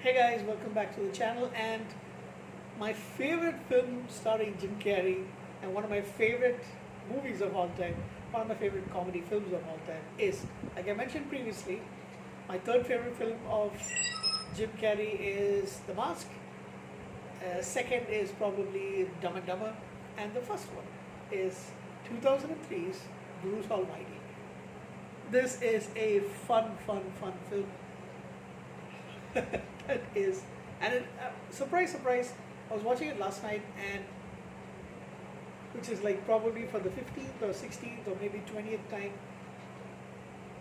Hey guys, welcome back to the channel. And my favorite film starring Jim Carrey, and one of my favorite movies of all time, one of my favorite comedy films of all time is, like I mentioned previously, my third favorite film of Jim Carrey is The Mask. Second is probably Dumb and Dumber, and the first one is 2003's Bruce Almighty. This is a fun film. That is, and surprise, surprise, I was watching it last night, and which is like probably for the 15th or 16th or maybe 20th time,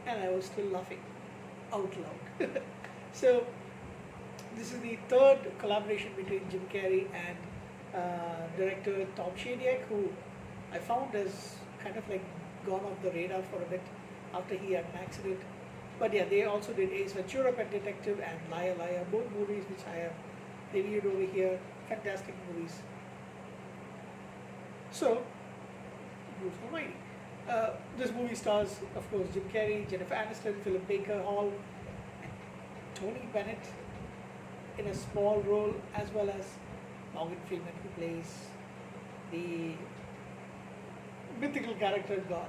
and I was still laughing out loud. So this is the third collaboration between Jim Carrey and director Tom Shadyac, who I found has kind of like gone off the radar for a bit after he had an accident. But yeah, they also did Ace Ventura, Pet Detective, and Liar Liar, both movies which I have reviewed over here. Fantastic movies. So, Bruce Almighty. This movie stars, of course, Jim Carrey, Jennifer Aniston, Philip Baker Hall, and Tony Bennett in a small role, as well as Morgan Freeman, who plays the mythical character God.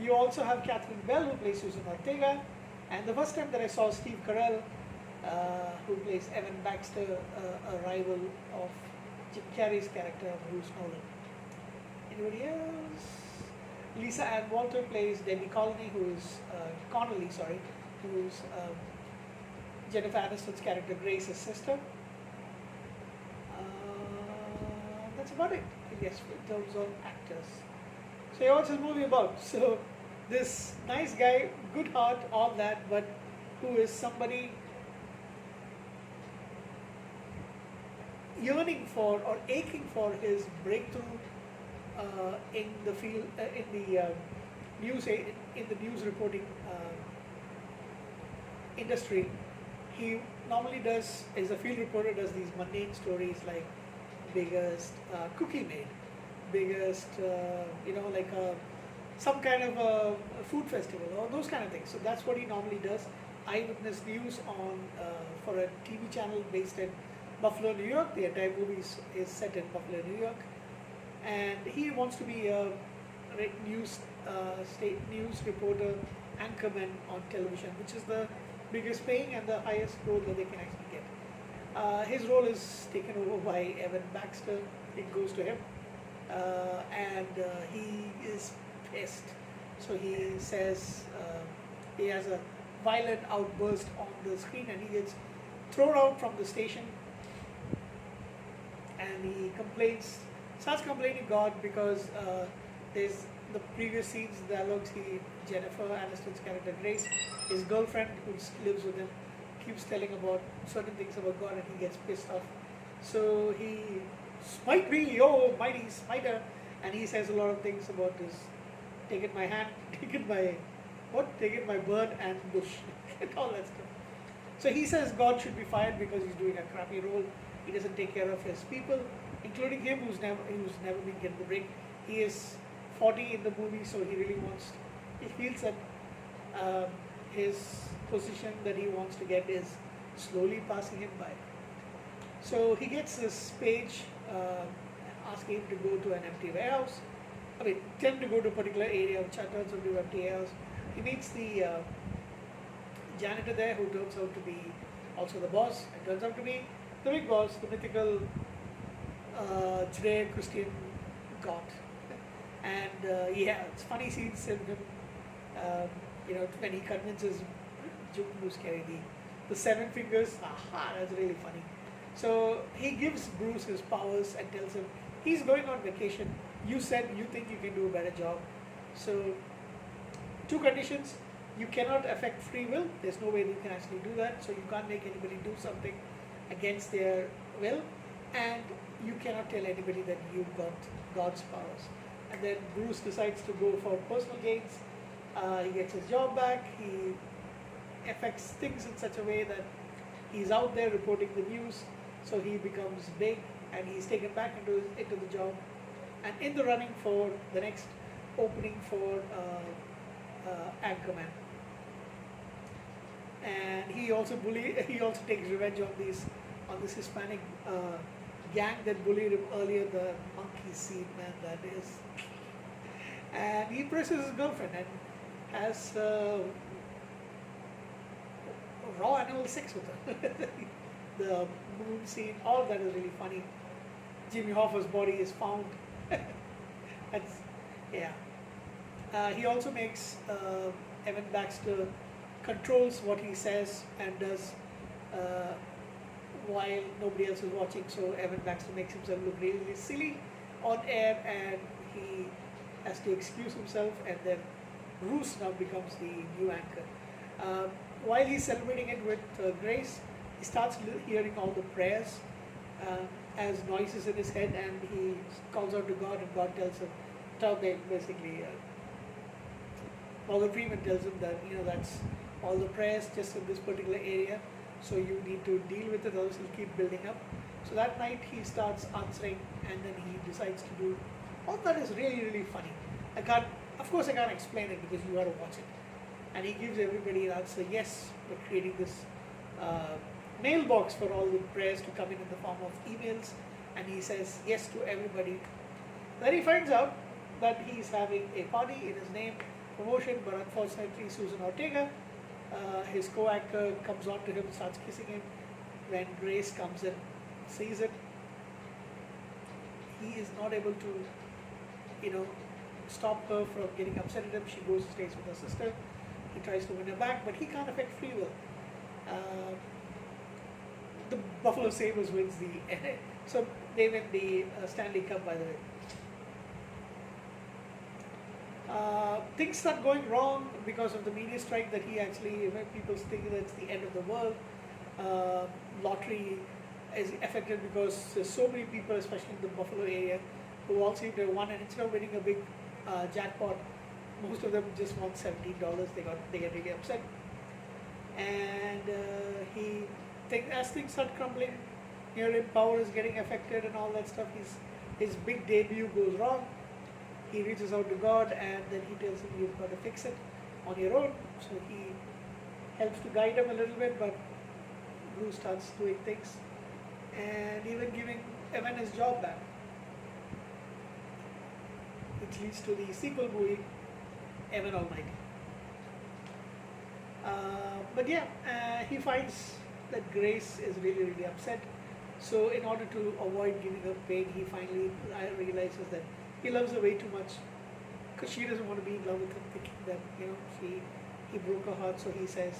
You also have Catherine Bell, who plays Susan Ortega, and the first time that I saw Steve Carell, who plays Evan Baxter, a rival of Jim Carrey's character, Bruce Nolan. Anybody else? Lisa Ann Walter plays Debbie Connolly, Connolly, who is Jennifer Aniston's character Grace's sister. That's about it, I guess, in terms of actors. So yeah, what's this movie about? So this nice guy, good heart, all that, but who is somebody yearning for or aching for his breakthrough in the field, in the in the news reporting industry. He normally does, as a field reporter, does these mundane stories like biggest cookie made, biggest, like some kind of a food festival or those kind of things. So that's what he normally does. Eyewitness news on for a TV channel based in Buffalo, New York. The entire movie is set in Buffalo, New York, and he wants to be a state news reporter, anchorman on television, which is the biggest paying and the highest role that they can actually get. His role is taken over by Evan Baxter. It goes to him, and he is pissed. So he says he has a violent outburst on the screen, and he gets thrown out from the station. And he starts complaining God because there's the previous scenes, dialogues. Jennifer Aniston's character Grace, his girlfriend who lives with him, keeps telling about certain things about God, and he gets pissed off. So he smite me, oh mighty smiter, and he says a lot of things about this. Taken my hand, taken my bird and bush, and all that stuff. So he says God should be fired because he's doing a crappy role. He doesn't take care of his people, including him, who's never been getting the break. He is 40 in the movie, so he feels that his position that he wants to get is slowly passing him by. So he gets this page asking him to go to an empty warehouse. Tell him to go to a particular area, which turns out to be an empty warehouse. He meets the janitor there, who turns out to be also the boss, and turns out to be the big boss, the mythical Judeo-Christian God. And it's funny scenes in him, when he convinces Bruce Carey, the seven fingers. That's really funny. So he gives Bruce his powers and tells him he's going on vacation. You said you think you can do a better job. So two conditions: you cannot affect free will. There's no way you can actually do that. So you can't make anybody do something against their will, and you cannot tell anybody that you've got God's powers. And then Bruce decides to go for personal gains. He gets his job back. He affects things in such a way that he's out there reporting the news, so he becomes big, and he's taken back into the job, and in the running for the next opening for Anchorman. and he also takes revenge on this Hispanic gang that bullied him earlier, the monkey seed man that is, and he presses his girlfriend and has raw animal sex with her. The moon scene, all of that is really funny. Jimmy Hoffa's body is found. That's, yeah. He also makes Evan Baxter controls what he says and does uh, while nobody else is watching. So Evan Baxter makes himself look really, really silly on air, and he has to excuse himself. And then Bruce now becomes the new anchor. While he's celebrating it with Grace, he starts hearing all the prayers as noises in his head, and he calls out to God, and God tells him, basically, Morgan Freeman tells him that that's all the prayers just in this particular area, so you need to deal with it, else it'll keep building up. So that night he starts answering, and then he decides to do all that is really, really funny. Of course, I can't explain it because you got to watch it. And he gives everybody an answer. Yes, we're creating this mailbox for all the prayers to come in the form of emails, and he says yes to everybody. Then he finds out that he's having a party in his name, promotion, but unfortunately Susan Ortega, his co-anchor, comes on to him, starts kissing him. When Grace comes in, sees it, he is not able to, stop her from getting upset at him. She goes and stays with her sister. He tries to win her back, but he can't affect free will. The Buffalo Sabres wins the so they win the Stanley Cup, by the way. Things start going wrong because of the media strike that he actually, people think that it's the end of the world. Lottery is affected because there's so many people, especially in the Buffalo area, who all seem to have won, and instead of winning a big jackpot, most of them just won $17. They get really upset, and as things start crumbling, power is getting affected and all that stuff. His big debut goes wrong. He reaches out to God, and then he tells him, you've got to fix it on your own. So he helps to guide him a little bit, but Bruce starts doing things and even giving Evan his job back, which leads to the sequel movie, Evan Almighty. But yeah, he finds that Grace is really, really upset. So in order to avoid giving her pain, he finally realizes that he loves her way too much, because she doesn't want to be in love with him, thinking that he broke her heart. So he says,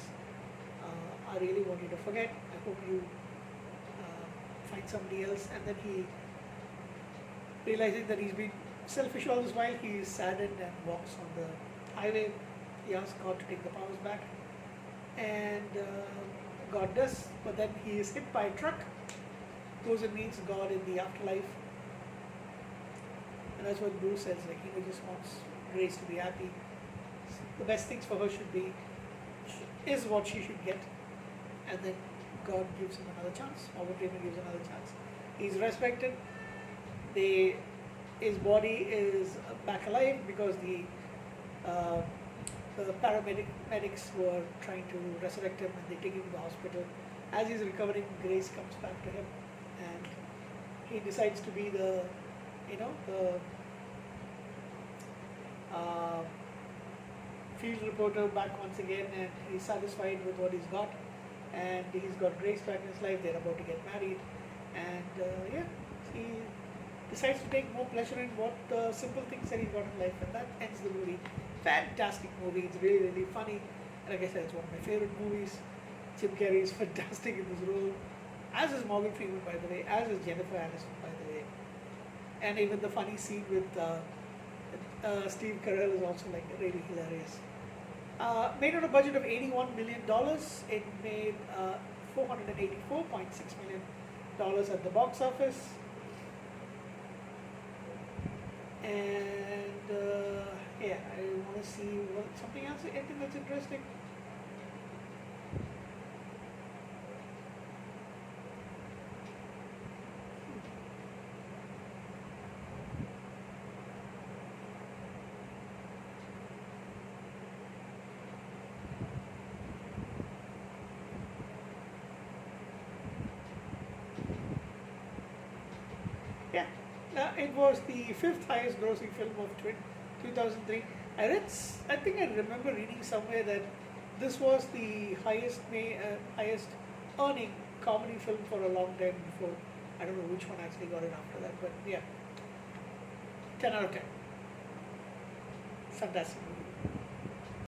I really want you to forget. I hope you find somebody else. And then he, realizing that he's been selfish all this while, he is saddened and walks on the highway. He asks God to take the powers back, and God does, but then he is hit by a truck. Goes and meets God in the afterlife, and that's what Bruce says, like, he just wants Grace to be happy. The best things for her is what she should get, and then God gives him another chance. Morgan Freeman gives another chance. He's resurrected. His body is back alive because the medics were trying to resurrect him, and they take him to the hospital. As he's recovering, Grace comes back to him, and he decides to be the field reporter back once again, and he's satisfied with what he's got, and he's got Grace back in his life. They're about to get married, and he decides to take more pleasure in what simple things that he's got in life, and that ends the movie. Fantastic movie. It's really, really funny. And like I said, it's one of my favorite movies. Jim Carrey is fantastic in this role, as is Morgan Freeman, by the way, as is Jennifer Aniston, by the way. And even the funny scene with Steve Carell is also like really hilarious. Made on a budget of $81 million. It made $484.6 million at the box office. And I want to see something else, anything that's interesting. It was the fifth highest grossing film of 2003. I think I remember reading somewhere that this was the highest earning comedy film for a long time before. I don't know which one actually got it after that, but yeah, 10 out of 10. Fantastic movie.